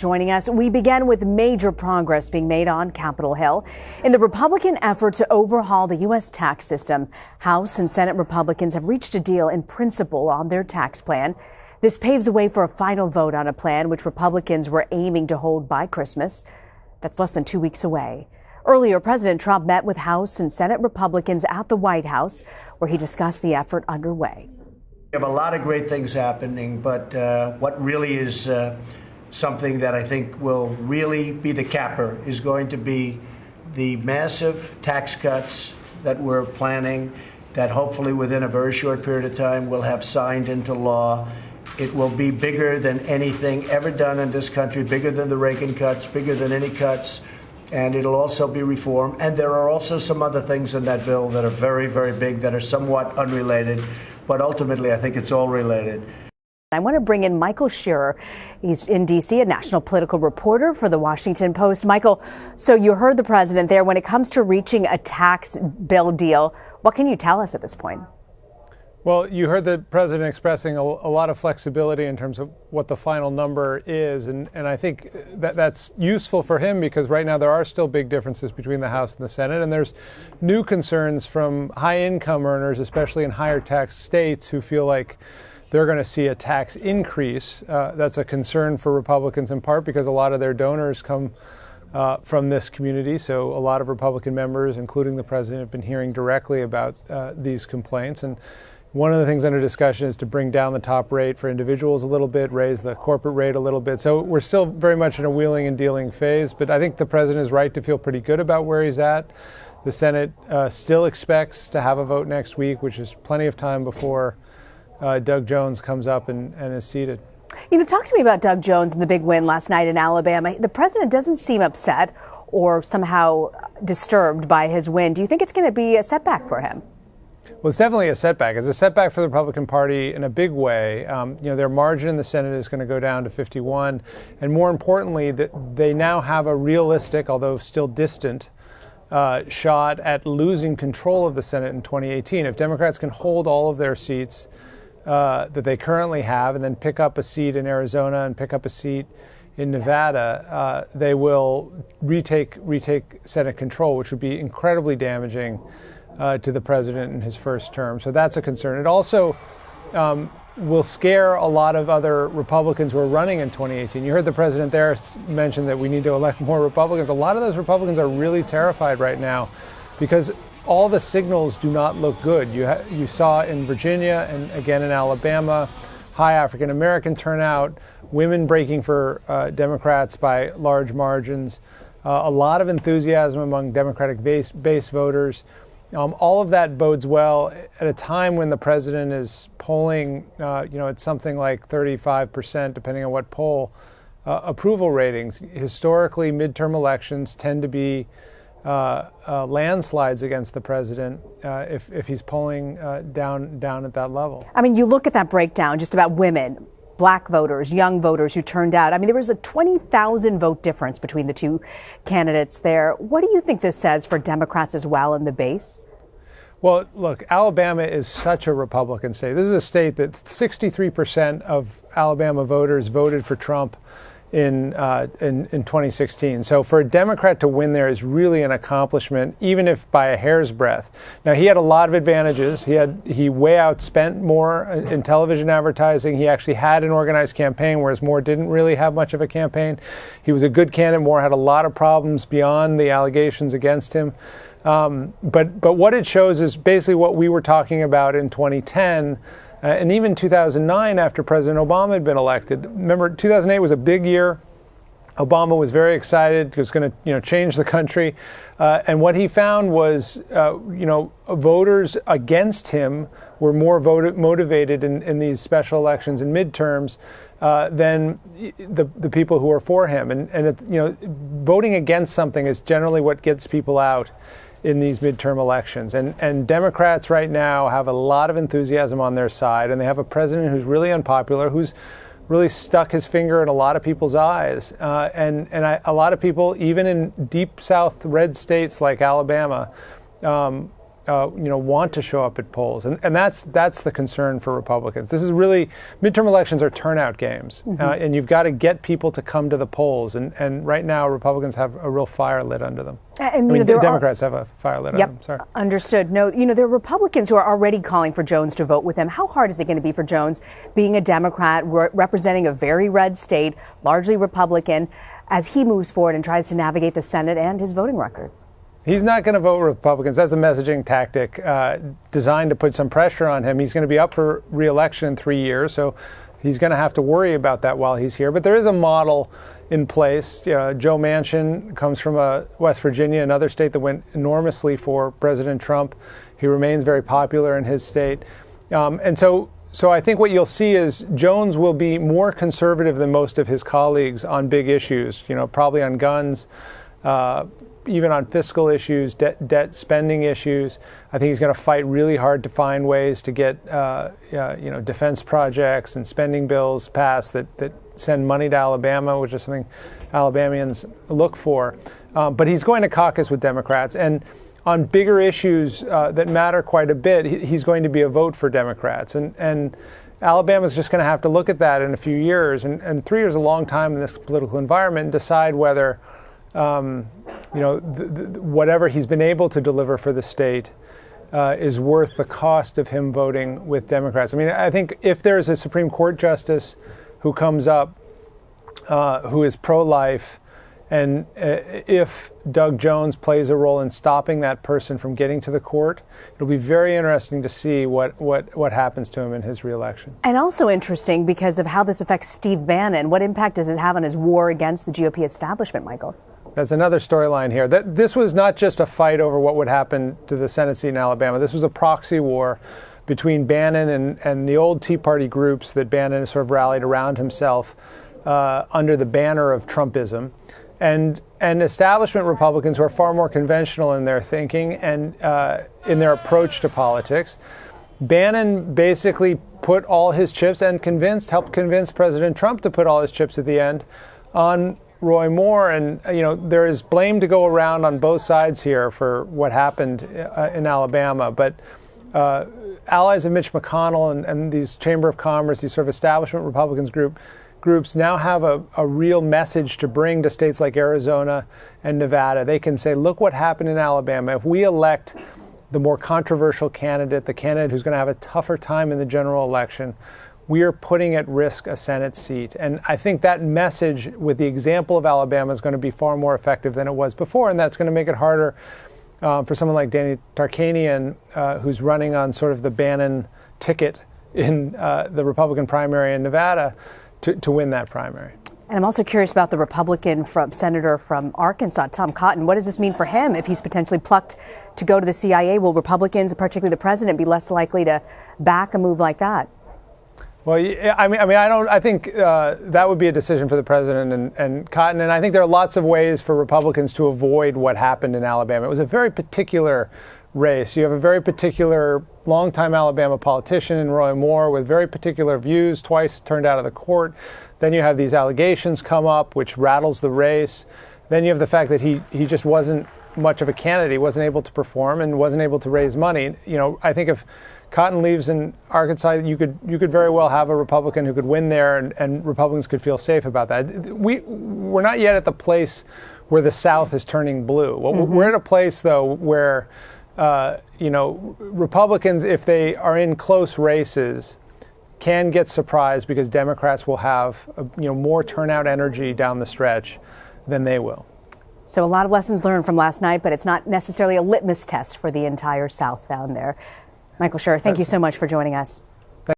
Joining us, we began with major progress being made on Capitol Hill in the Republican effort to overhaul the U.S. tax system. House and Senate Republicans have reached a deal in principle on their tax plan. This paves the way for a final vote on a plan which Republicans were aiming to hold by Christmas. That's less than 2 weeks away. Earlier, President Trump met with House and Senate Republicans at the White House, where he discussed the effort underway. We have a lot of great things happening, but what really is something that I think will really be the capper is going to be the massive tax cuts that we're planning, that hopefully within a very short period of time we'll have signed into law. It will be bigger than anything ever done in this country, bigger than the Reagan cuts, bigger than any cuts, and it'll also be reform. And there are also some other things in that bill that are very, very big, that are somewhat unrelated, but ultimately I think it's all related. I want to bring in Michael Scherer. He's in D.C., a national political reporter for the Washington Post. Michael, so you heard the president there. When it comes to reaching a tax bill deal, what can you tell us at this point? Well, you heard the president expressing a lot of flexibility in terms of what the final number is. And I think that's useful for him because right now there are still big differences between the House and the Senate. And there's new concerns from high income earners, especially in higher tax states, who feel like they're going to see a tax increase. That's a concern for Republicans in part because a lot of their donors come from this community. So a lot of Republican members, including the president, have been hearing directly about these complaints. And one of the things under discussion is to bring down the top rate for individuals a little bit, raise the corporate rate a little bit. So we're still very much in a wheeling and dealing phase. But I think the president is right to feel pretty good about where he's at. The Senate still expects to have a vote next week, which is plenty of time before Doug Jones comes up and is seated. You know, talk to me about Doug Jones and the big win last night in Alabama. The president doesn't seem upset or somehow disturbed by his win. Do you think it's going to be a setback for him? Well, it's definitely a setback. It's a setback for the Republican Party in a big way. Their margin in the Senate is going to go down to 51. And more importantly, that they now have a realistic, although still distant, shot at losing control of the Senate in 2018. If Democrats can hold all of their seats that they currently have and then pick up a seat in Arizona and pick up a seat in Nevada, they will retake Senate control, which would be incredibly damaging to the president in his first term. So that's a concern. It also will scare a lot of other Republicans who are running in 2018. You heard the president there mention that we need to elect more Republicans. A lot of those Republicans are really terrified right now because all the signals do not look good. You saw in Virginia and again in Alabama, high African American turnout, women breaking for Democrats by large margins, a lot of enthusiasm among Democratic base voters. All of that bodes well at a time when the president is polling, it's something like 35%, depending on what poll, approval ratings. Historically, midterm elections tend to be landslides against the president if he's polling down at that level. I mean, you look at that breakdown just about women, black voters, young voters who turned out. I mean, there was a 20,000 vote difference between the two candidates there. What do you think this says for Democrats as well in the base? Well, look, Alabama is such a Republican state. This is a state that 63% of Alabama voters voted for Trump in 2016. So for a Democrat to win there is really an accomplishment, even if by a hair's breadth. Now, he had a lot of advantages. He way outspent Moore in television advertising. He actually had an organized campaign, whereas Moore didn't really have much of a campaign. He was a good candidate. Moore had a lot of problems beyond the allegations against him. But what it shows is basically what we were talking about in 2010 and even 2009 after President Obama had been elected. Remember, 2008 was a big year. Obama was very excited. He was going to change the country. And what he found was, voters against him were more motivated in these special elections and midterms than the people who are for him. And voting against something is generally what gets people out in these midterm elections. And Democrats right now have a lot of enthusiasm on their side, and they have a president who's really unpopular, who's really stuck his finger in a lot of people's eyes. A lot of people, even in deep South red states like Alabama, want to show up at polls, and that's the concern for Republicans. This is really, midterm elections are turnout games, and you've got to get people to come to the polls. And right now, Republicans have a real fire lit under them. And Democrats have a fire lit under them. Sorry. Understood. No, there are Republicans who are already calling for Jones to vote with them. How hard is it going to be for Jones, being a Democrat, representing a very red state, largely Republican, as he moves forward and tries to navigate the Senate and his voting record? He's not going to vote Republicans. That's a messaging tactic designed to put some pressure on him. He's going to be up for re-election in 3 years, so he's going to have to worry about that while he's here. But there is a model in place. Joe Manchin comes from West Virginia, another state that went enormously for President Trump. He remains very popular in his state. And so I think what you'll see is Jones will be more conservative than most of his colleagues on big issues, probably on guns, even on fiscal issues, debt spending issues. I think he's going to fight really hard to find ways to get defense projects and spending bills passed that send money to Alabama, which is something Alabamians look for. But he's going to caucus with Democrats. And on bigger issues that matter quite a bit, he's going to be a vote for Democrats. And Alabama's just going to have to look at that in a few years. And 3 years is a long time in this political environment, and decide whether whatever he's been able to deliver for the state is worth the cost of him voting with Democrats. I mean, I think if there's a Supreme Court justice who comes up who is pro-life, and if Doug Jones plays a role in stopping that person from getting to the court, it'll be very interesting to see what happens to him in his reelection. And also interesting because of how this affects Steve Bannon. What impact does it have on his war against the GOP establishment, Michael? That's another storyline here. This was not just a fight over what would happen to the Senate seat in Alabama. This was a proxy war between Bannon and the old Tea Party groups that Bannon has sort of rallied around himself under the banner of Trumpism. And establishment Republicans who are far more conventional in their thinking and in their approach to politics. Bannon basically put all his chips and helped convince President Trump to put all his chips at the end on Roy Moore. And, there is blame to go around on both sides here for what happened in Alabama. But allies of Mitch McConnell and these Chamber of Commerce, these sort of establishment Republicans groups now have a real message to bring to states like Arizona and Nevada. They can say, look what happened in Alabama. If we elect the more controversial candidate, the candidate who's going to have a tougher time in the general election, we are putting at risk a Senate seat. And I think that message with the example of Alabama is going to be far more effective than it was before, and that's going to make it harder for someone like Danny Tarkanian, who's running on sort of the Bannon ticket in the Republican primary in Nevada, to win that primary. And I'm also curious about the Republican senator from Arkansas, Tom Cotton. What does this mean for him if he's potentially plucked to go to the CIA? Will Republicans, particularly the president, be less likely to back a move like that? Well, I think that would be a decision for the president and Cotton. And I think there are lots of ways for Republicans to avoid what happened in Alabama. It was a very particular race. You have a very particular longtime Alabama politician in Roy Moore with very particular views, twice turned out of the court. Then you have these allegations come up, which rattles the race. Then you have the fact that he just wasn't much of a candidate. He wasn't able to perform and wasn't able to raise money. I think if Cotton leaves in Arkansas, you could very well have a Republican who could win there, and Republicans could feel safe about that. We're not yet at the place where the South is turning blue. We're at a place, though, where Republicans, if they are in close races, can get surprised because Democrats will have more turnout energy down the stretch than they will. So a lot of lessons learned from last night, but it's not necessarily a litmus test for the entire South down there. Michael Scherer, thank you so much for joining us.